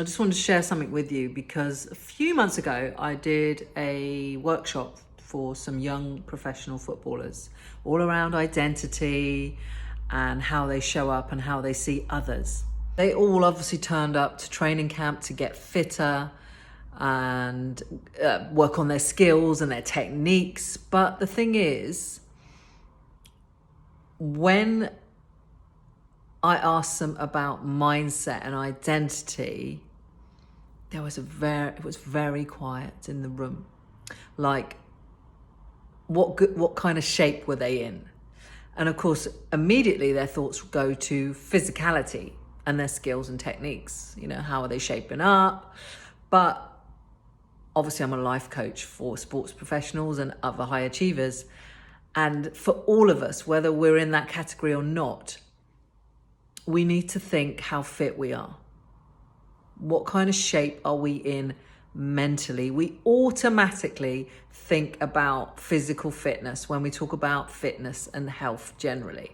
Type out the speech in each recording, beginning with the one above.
I just wanted to share something with you because a few months ago I did a workshop for some young professional footballers all around identity and how they show up and how they see others. They all obviously turned up to training camp to get fitter and work on their skills and their techniques. But the thing is, when I asked them about mindset and identity, it was very quiet in the room. Like, what kind of shape were they in? And of course, immediately their thoughts go to physicality and their skills and techniques. You know, how are they shaping up? But obviously I'm a life coach for sports professionals and other high achievers. And for all of us, whether we're in that category or not, we need to think how fit we are. What kind of shape are we in mentally? We automatically think about physical fitness when we talk about fitness and health generally.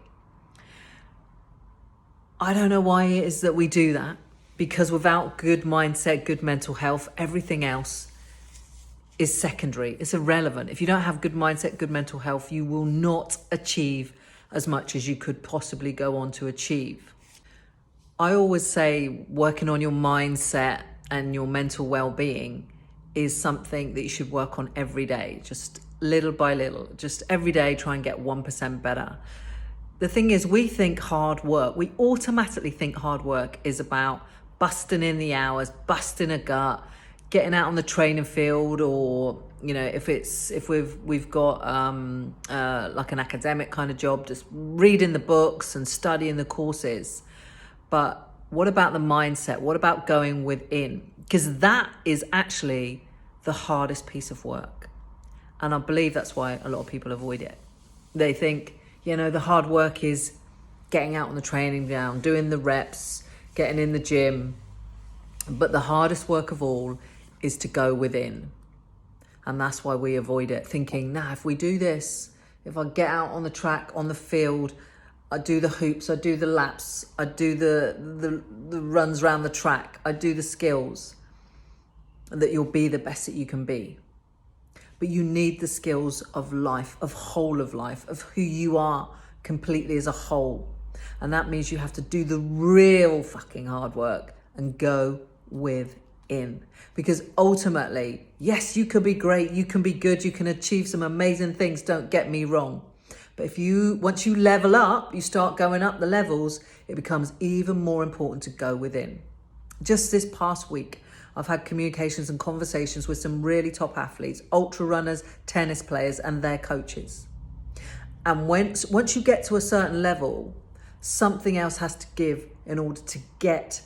I don't know why it is that we do that, because without good mindset, good mental health, everything else is secondary. It's irrelevant. If you don't have good mindset, good mental health, you will not achieve as much as you could possibly go on to achieve. I always say working on your mindset and your mental well-being is something that you should work on every day, just little by little, just every day try and get 1% better. The thing is, we think hard work, we automatically think hard work is about busting in the hours, busting a gut, getting out on the training field, or, you know, if we've got like an academic kind of job, just reading the books and studying the courses. But what about the mindset? What about going within? Because that is actually the hardest piece of work. And I believe that's why a lot of people avoid it. They think, you know, the hard work is getting out on the training ground, doing the reps, getting in the gym. But the hardest work of all is to go within. And that's why we avoid it, thinking, nah, if we do this, if I get out on the track, on the field, I do the hoops, I do the laps, I do the runs around the track, I do the skills, that you'll be the best that you can be. But you need the skills of life, of whole of life, of who you are completely as a whole. And that means you have to do the real fucking hard work and go within. Because ultimately, yes, you can be great, you can be good, you can achieve some amazing things, don't get me wrong. But once you level up, you start going up the levels, it becomes even more important to go within. Just this past week, I've had communications and conversations with some really top athletes, ultra runners, tennis players, and their coaches. And once you get to a certain level, something else has to give in order to get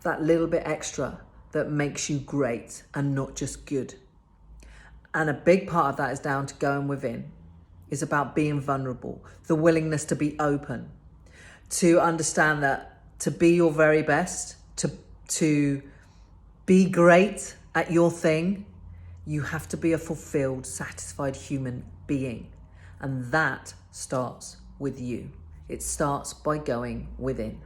that little bit extra that makes you great and not just good. And a big part of that is down to going within. Is about being vulnerable, the willingness to be open, to understand that to be your very best, to be great at your thing, you have to be a fulfilled, satisfied human being. And that starts with you. It starts by going within.